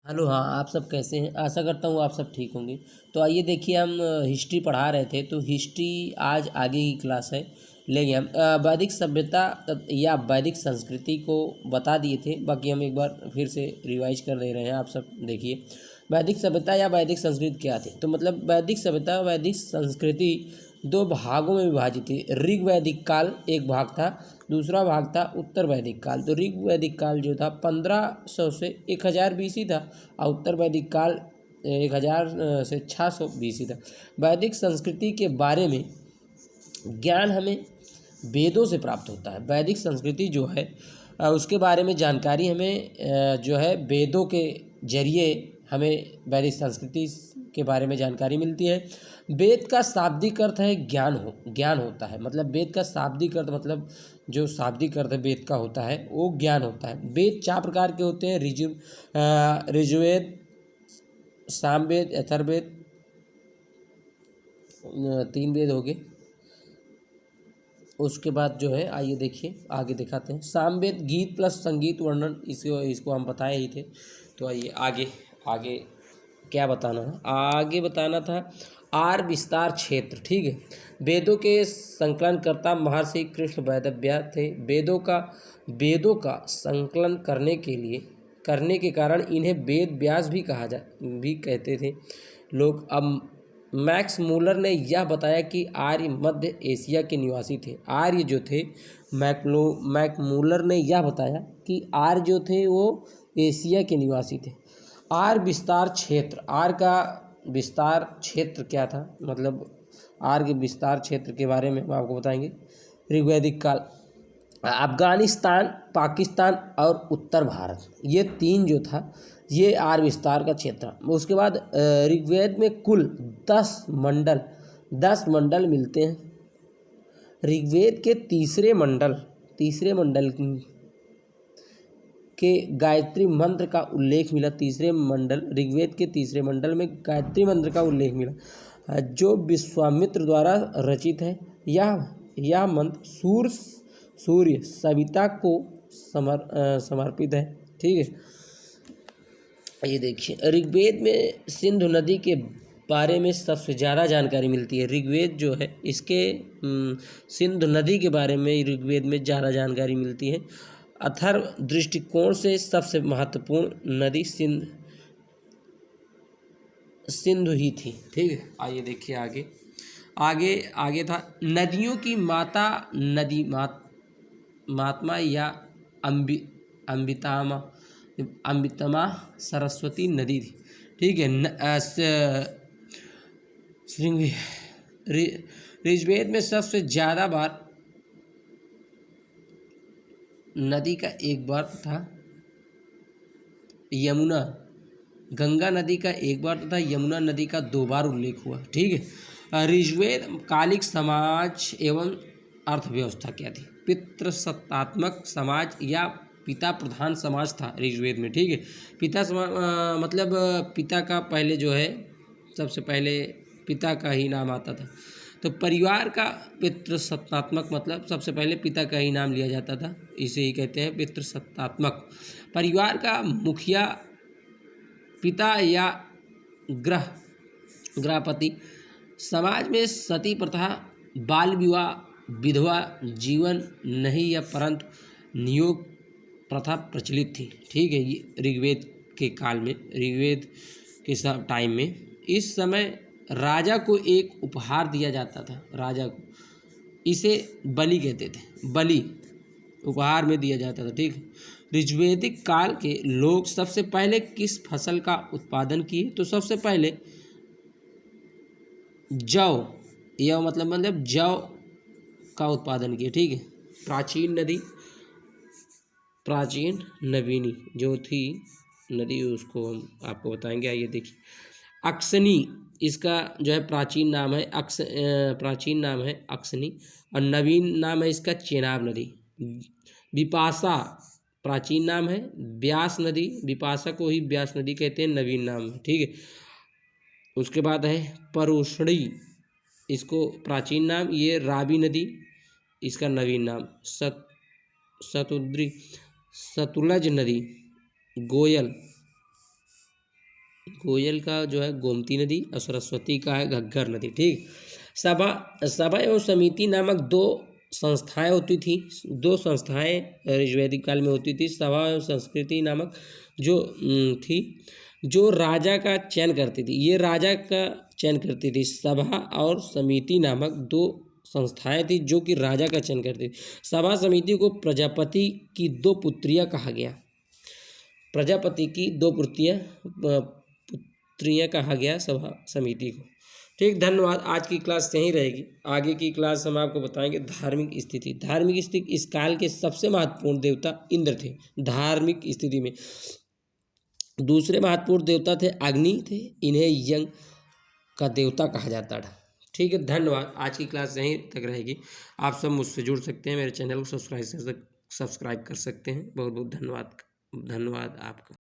Hello, हाँ, आप सब कैसे हैं? आशा करता हूँ आप सब ठीक होंगे। तो आइए देखिए, हम हिस्ट्री पढ़ा रहे थे, तो हिस्ट्री आज आगे की क्लास है। लेंगे हम वैदिक सभ्यता या वैदिक संस्कृति को बता दिए थे, बाकी हम एक बार फिर से रिवाइज कर दे रहे हैं। आप सब देखिए, वैदिक सभ्यता या वैदिक संस्कृति क्या थी। तो मतलब वैदिक सभ्यता वैदिक संस्कृति दो भागों में विभाजित थी। ऋग वैदिक काल एक भाग था, दूसरा भाग था उत्तर वैदिक काल। तो ऋग वैदिक काल जो था 1500 से 1000 BC था, और उत्तर वैदिक काल 1000 से 600 BC था। वैदिक संस्कृति के बारे में ज्ञान हमें वेदों से प्राप्त होता है। वैदिक संस्कृति जो है उसके बारे में जानकारी हमें जो है वेदों के जरिए हमें वैदिक संस्कृति के बारे में जानकारी मिलती है। वेद का शाब्दिक अर्थ है ज्ञान होता है। मतलब वेद का शाब्दिक अर्थ मतलब जो शाब्दिक अर्थ वेद का होता है वो ज्ञान होता है। वेद 4 प्रकार के होते हैं: ऋग्वेद, सामवेद, अथर्ववेद, 3 वेद हो गए। उसके बाद जो है आइए देखिए आगे दिखाते हैं। सामवेद गीत प्लस संगीत वर्णन, इसको हम बताए ही थे। तो आइए आगे आगे क्या बताना है, आगे बताना था आर्य विस्तार क्षेत्र। ठीक है, वेदों के संकलनकर्ता महर्षि कृष्ण वेदव्यास थे। वेदों का संकलन करने के कारण इन्हें वेद व्यास भी कहते थे लोग। अब मैक्स मूलर ने यह बताया कि आर्य मध्य एशिया के निवासी थे। आर्य जो थे, मैकमूलर ने यह बताया कि आर्य जो थे वो एशिया के निवासी थे। आर्य विस्तार क्षेत्र, आर्य का विस्तार क्षेत्र क्या था, मतलब आर्य के विस्तार क्षेत्र के बारे में हम आपको बताएंगे। ऋग्वैदिक काल, अफगानिस्तान, पाकिस्तान और उत्तर भारत, ये 3 जो था ये आर्य विस्तार का क्षेत्र। उसके बाद ऋग्वेद में कुल 10 मंडल मिलते हैं। ऋग्वेद के तीसरे मंडल के गायत्री मंत्र का उल्लेख मिला। ऋग्वेद के तीसरे मंडल में गायत्री मंत्र का उल्लेख मिला, जो विश्वामित्र द्वारा रचित है। यह मंत्र सूर्य सविता को समर्पित है। ठीक है, ये देखिए ऋग्वेद में सिंधु नदी के बारे में सबसे ज़्यादा जानकारी मिलती है। ऋग्वेद जो है इसके सिंधु नदी के बारे में ऋग्वेद में ज़्यादा जानकारी मिलती है। अथर्व दृष्टिकोण से सबसे महत्वपूर्ण नदी सिंधु ही थी। ठीक है, आइए देखिए आगे था नदियों की माता महात्मा या अम्बितमा सरस्वती नदी थी। ठीक है, ऋग्वेद में सबसे ज़्यादा बार नदी का एक बार था यमुना, गंगा नदी का एक बार तथा यमुना नदी का 2 बार उल्लेख हुआ। ठीक है, ऋग्वेद कालिक समाज एवं अर्थव्यवस्था क्या थी? पितृसत्तात्मक समाज या पिता प्रधान समाज था ऋग्वेद में। ठीक है, मतलब पिता का पहले जो है सबसे पहले पिता का ही नाम आता था। तो परिवार का पितृसत्तात्मक मतलब सबसे पहले पिता का ही नाम लिया जाता था, इसे ही कहते हैं पितृसत्तात्मक। परिवार का मुखिया पिता या गृहपति। समाज में सती प्रथा, बाल विवाह, विधवा जीवन नहीं या परंतु नियोग प्रथा प्रचलित थी। ठीक है, ये ऋग्वेद के काल में, ऋग्वेद के सब टाइम में इस समय राजा को एक उपहार दिया जाता था। राजा को इसे बलि कहते थे, बलि उपहार में दिया जाता था। ठीक है, ऋग्वैदिक काल के लोग सबसे पहले किस फसल का उत्पादन किए? तो सबसे पहले जौ, यह मतलब जौ का उत्पादन किए। ठीक है, प्राचीन नवीनी जो थी नदी, उसको हम आपको बताएंगे। आइए देखिए, अक्सनी, इसका जो है प्राचीन नाम है अक्सनी, और नवीन नाम है इसका चेनाब नदी। विपाशा प्राचीन नाम है, ब्यास नदी, विपाशा को ही ब्यास नदी कहते हैं, नवीन नाम है। ठीक है, उसके बाद है परुषणी, इसको प्राचीन नाम, ये रावी नदी, इसका नवीन नाम सतुलज नदी, गोयल कोयल का जो है गोमती नदी और सरस्वती का है घग्गर नदी। ठीक, सभा सभा एवं समिति नामक दो संस्थाएं होती थी, दो संस्थाएं ऋग्वैदिक काल में होती थी। सभा एवं संस्कृति नामक जो थी, जो राजा का चयन करती थी, ये राजा का चयन करती थी। सभा और समिति नामक दो संस्थाएं थी जो कि राजा का चयन करती थी। सभा समिति को प्रजापति की दो पुत्रियां कहा गया, प्रजापति की दो पुत्रियां कहा गया सभा समिति को। ठीक, धन्यवाद। आज की क्लास यहीं रहेगी। आगे की क्लास हम आपको बताएंगे धार्मिक स्थिति। धार्मिक स्थिति, इस काल के सबसे महत्वपूर्ण देवता इंद्र थे। धार्मिक स्थिति में दूसरे महत्वपूर्ण देवता थे अग्नि थे, इन्हें यज्ञ का देवता कहा जाता था। ठीक है, धन्यवाद। आज की क्लास यहीं तक रहेगी। आप सब मुझसे जुड़ सकते हैं, मेरे चैनल को सब्सक्राइब कर सकते हैं। बहुत बहुत धन्यवाद आपका।